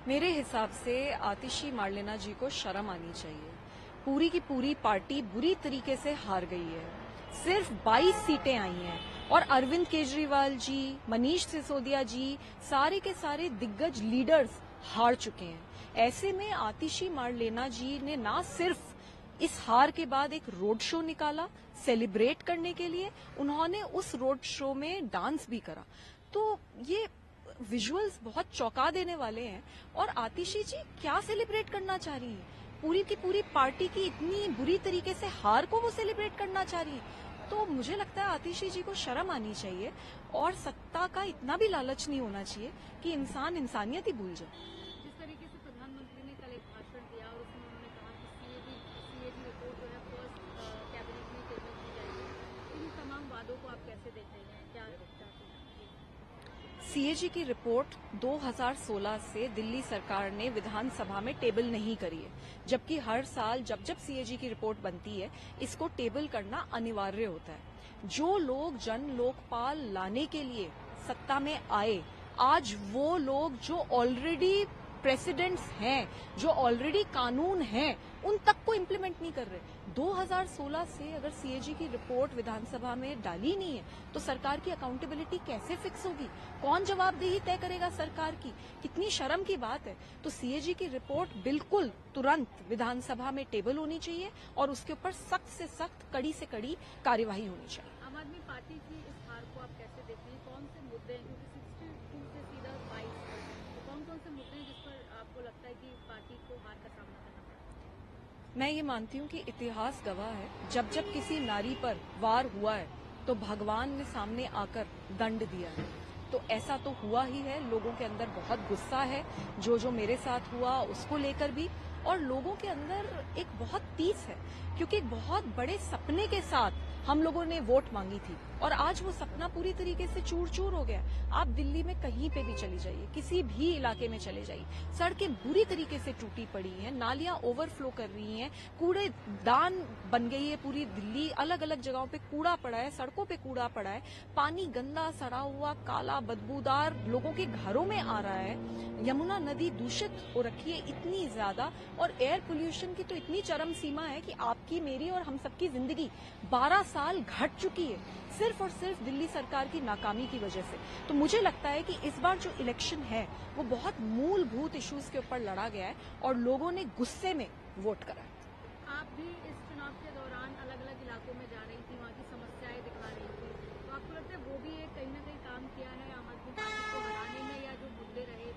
मेरे हिसाब से आतिशी मार्लेना जी को शर्म आनी चाहिए। पूरी की पूरी पार्टी बुरी तरीके से हार गई है। सिर्फ 22 सीटें आई हैं और अरविंद केजरीवाल जी, मनीष सिसोदिया जी, सारे के सारे दिग्गज लीडर्स हार चुके हैं। ऐसे में आतिशी मार्लेना जी ने ना सिर्फ इस हार के बाद एक रोड शो निकाला सेलिब्रेट करने के लिए, उन्होंने उस रोड शो में डांस भी करा। तो ये विजुअल्स बहुत चौंका देने वाले हैं। और आतिशी जी क्या सेलिब्रेट करना चाह रही है? पूरी की पूरी पार्टी की इतनी बुरी तरीके से हार को वो सेलिब्रेट करना चाह रही है। तो मुझे लगता है आतिशी जी को शर्म आनी चाहिए और सत्ता का इतना भी लालच नहीं होना चाहिए कि इंसान इंसानियत ही भूल जाए। जिस तरीके से प्रधानमंत्री ने कल एक भाषण दिया और उसमें उन्होंने कहा कि सीएजी रिपोर्ट जो है फर्स्ट कैबिनेट में टेबल की जाएगी, इन तमाम वादों को आप कैसे देख रहे हैं, क्या चाहते हैं? सीएजी की रिपोर्ट 2016 से दिल्ली सरकार ने विधानसभा में टेबल नहीं करी है, जबकि हर साल जब जब सीएजी की रिपोर्ट बनती है इसको टेबल करना अनिवार्य होता है। जो लोग जन लोकपाल लाने के लिए सत्ता में आए, आज वो लोग जो ऑलरेडी प्रेसिडेंट्स हैं, जो ऑलरेडी कानून हैं, उन तक को इम्प्लीमेंट नहीं कर रहे। 2016 से अगर सीएजी की रिपोर्ट विधानसभा में डाली नहीं है तो सरकार की अकाउंटेबिलिटी कैसे फिक्स होगी? कौन जवाबदेही तय करेगा सरकार की? कितनी शर्म की बात है। तो सीएजी की रिपोर्ट बिल्कुल तुरंत विधानसभा में टेबल होनी चाहिए और उसके ऊपर सख्त से सख्त, कड़ी से कड़ी कार्यवाही होनी चाहिए। आम आदमी पार्टी की इस हार को आप कैसे देखते हैं? कौन से मुद्दे हैं, क्योंकि 62 से सीधा 22 तो कौन कौन से मुद्दे हैं जिस पर आपको लगता है कि पार्टी को हार का सामना करना पड़ा? मैं ये मानती हूँ कि इतिहास गवाह है, जब जब किसी नारी पर वार हुआ है तो भगवान ने सामने आकर दंड दिया है। तो ऐसा तो हुआ ही है। लोगों के अंदर बहुत गुस्सा है, जो मेरे साथ हुआ उसको लेकर भी, और लोगों के अंदर एक बहुत तीस है, क्योंकि एक बहुत बड़े सपने के साथ हम लोगों ने वोट मांगी थी और आज वो सपना पूरी तरीके से चूर चूर हो गया। आप दिल्ली में कहीं पे भी चली जाइए, किसी भी इलाके में चले जाइए, सड़कें बुरी तरीके से टूटी पड़ी हैं, नालियां ओवरफ्लो कर रही हैं, कूड़ेदान बन गई है पूरी दिल्ली। अलग अलग जगहों पे कूड़ा पड़ा है, सड़कों पे कूड़ा पड़ा है, पानी गंदा, सड़ा हुआ, काला, बदबूदार लोगों के घरों में आ रहा है। यमुना नदी दूषित हो रखी है इतनी ज्यादा, और एयर पोल्यूशन की तो इतनी चरम सीमा है कि आपकी, मेरी और हम सबकी जिंदगी 12 साल घट चुकी है सिर्फ और सिर्फ दिल्ली सरकार की नाकामी की वजह से। तो मुझे लगता है कि इस बार जो इलेक्शन है वो बहुत मूलभूत इश्यूज के ऊपर लड़ा गया है और लोगों ने गुस्से में वोट करा है। आप भी इस चुनाव के दौरान अलग अलग इलाकों में जा रही थी, वहाँ की समस्याएं दिखा रही थी, तो आपको लगता है वो भी एक कहीं ना कहीं काम किया है आम आदमी पार्टी को हराने में, या जो मुद्दे रहे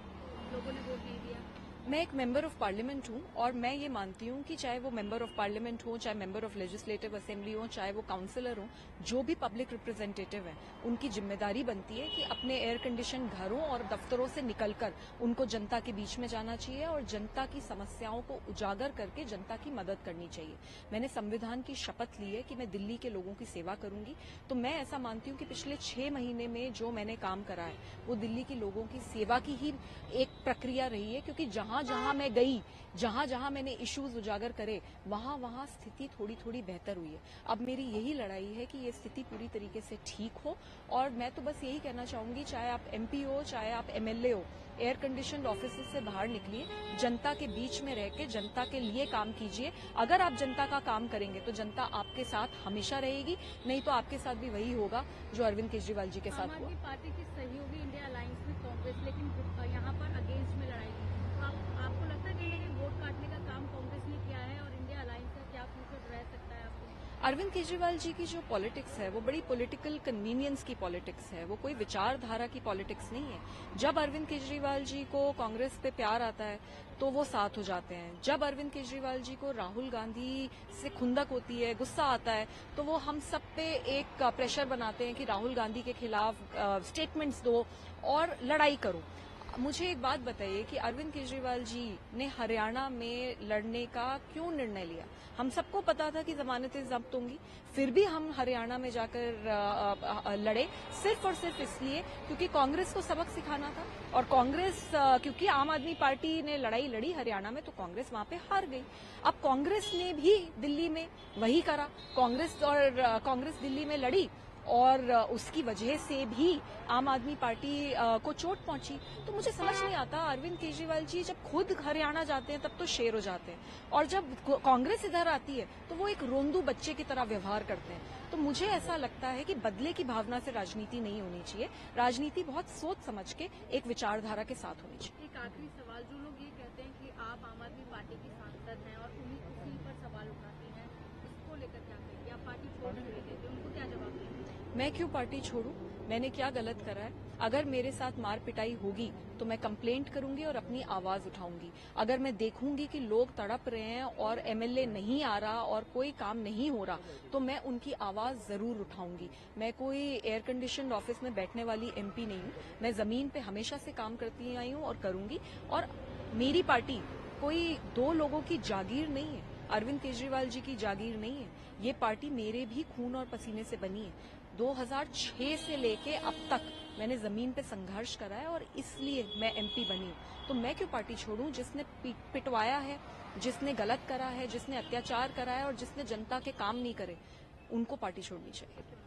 लोगों ने वोट नहीं दिया? मैं एक मेंबर ऑफ पार्लियामेंट हूं और मैं ये मानती हूं कि चाहे वो मेंबर ऑफ पार्लियामेंट हो, चाहे मेंबर ऑफ लेजिस्लेटिव असेंबली हो, चाहे वो काउंसलर हो, जो भी पब्लिक रिप्रेजेंटेटिव है, उनकी जिम्मेदारी बनती है कि अपने एयर कंडीशन घरों और दफ्तरों से निकलकर उनको जनता के बीच में जाना चाहिए और जनता की समस्याओं को उजागर करके जनता की मदद करनी चाहिए। मैंने संविधान की शपथ ली है कि मैं दिल्ली के लोगों की सेवा करूंगी। तो मैं ऐसा मानती हूं कि पिछले 6 महीने में जो मैंने काम करा है वो दिल्ली के लोगों की सेवा की ही एक प्रक्रिया रही है, क्योंकि जहां जहां मैं गई, जहां जहां मैंने इश्यूज उजागर करे, वहां वहां स्थिति थोड़ी थोड़ी बेहतर हुई है। अब मेरी यही लड़ाई है कि ये स्थिति पूरी तरीके से ठीक हो। और मैं तो बस यही कहना चाहूंगी, चाहे आप एमपी हो, चाहे आप एमएलए हो, एयर कंडीशनड ऑफिस से बाहर निकलिए, जनता के बीच में रह के जनता के लिए काम कीजिए। अगर आप जनता का काम करेंगे तो जनता आपके साथ हमेशा रहेगी, नहीं तो आपके साथ भी वही होगा जो अरविंद केजरीवाल जी के साथ हुआ। आम आदमी पार्टी की सहयोगी इंडिया अलायंस में कांग्रेस, लेकिन यहाँ पर अगेंस्ट में लड़ाई थी, तो आपको लगता है कि वोट काटने का काम कांग्रेस ने किया है और इंडिया अलायंस का क्या फ्यूचर रह सकता है आपको? अरविंद केजरीवाल जी की जो पॉलिटिक्स है वो बड़ी पॉलिटिकल कन्वीनियंस की पॉलिटिक्स है, वो कोई विचारधारा की पॉलिटिक्स नहीं है। जब अरविंद केजरीवाल जी को कांग्रेस पे प्यार आता है तो वो साथ हो जाते हैं। जब अरविंद केजरीवाल जी को राहुल गांधी से खुंदक होती है, गुस्सा आता है, तो वो हम सब पे एक प्रेशर बनाते हैं कि राहुल गांधी के खिलाफ स्टेटमेंट्स दो और लड़ाई करो। मुझे एक बात बताइए कि अरविंद केजरीवाल जी ने हरियाणा में लड़ने का क्यों निर्णय लिया? हम सबको पता था कि जमानतें जब्त होंगी, फिर भी हम हरियाणा में जाकर लड़े, सिर्फ और सिर्फ इसलिए क्योंकि कांग्रेस को सबक सिखाना था। और कांग्रेस, क्योंकि आम आदमी पार्टी ने लड़ाई लड़ी हरियाणा में, तो कांग्रेस वहां पे हार गई। अब कांग्रेस ने भी दिल्ली में वही करा। कांग्रेस दिल्ली में लड़ी और उसकी वजह से भी आम आदमी पार्टी को चोट पहुंची। तो मुझे समझ नहीं आता, अरविंद केजरीवाल जी जब खुद हरियाणा जाते हैं तब तो शेर हो जाते हैं, और जब कांग्रेस इधर आती है तो वो एक रोंदू बच्चे की तरह व्यवहार करते हैं। तो मुझे ऐसा लगता है कि बदले की भावना से राजनीति नहीं होनी चाहिए, राजनीति बहुत सोच समझ के एक विचारधारा के साथ होनी चाहिए। एक आखिरी सवाल, जो लोग ये कहते हैं कि आप आम आदमी पार्टी की सांसद हैं और उसी पर सवाल उठाती हैं, इसको लेकर क्या कहेंगे? आप पार्टी छोड़ नहीं देते, उनको क्या जवाब देंगे? मैं क्यों पार्टी छोड़ूं? मैंने क्या गलत करा है? अगर मेरे साथ मार पिटाई होगी तो मैं कंप्लेंट करूंगी और अपनी आवाज उठाऊंगी। अगर मैं देखूंगी कि लोग तड़प रहे हैं और एमएलए नहीं आ रहा और कोई काम नहीं हो रहा, तो मैं उनकी आवाज जरूर उठाऊंगी। मैं कोई एयर कंडीशन ऑफिस में बैठने वाली एमपी नहीं हूं। मैं जमीन पे हमेशा से काम करती आई हूं और करूंगी। और मेरी पार्टी कोई दो लोगों की जागीर नहीं है, अरविंद केजरीवाल जी की जागीर नहीं है। ये पार्टी मेरे भी खून और पसीने से बनी है। 2006 से लेके अब तक मैंने जमीन पे संघर्ष करा है और इसलिए मैं एमपी बनी हूं। तो मैं क्यों पार्टी छोड़ूं? जिसने पिटवाया है, जिसने गलत करा है, जिसने अत्याचार करा है और जिसने जनता के काम नहीं करे, उनको पार्टी छोड़नी चाहिए।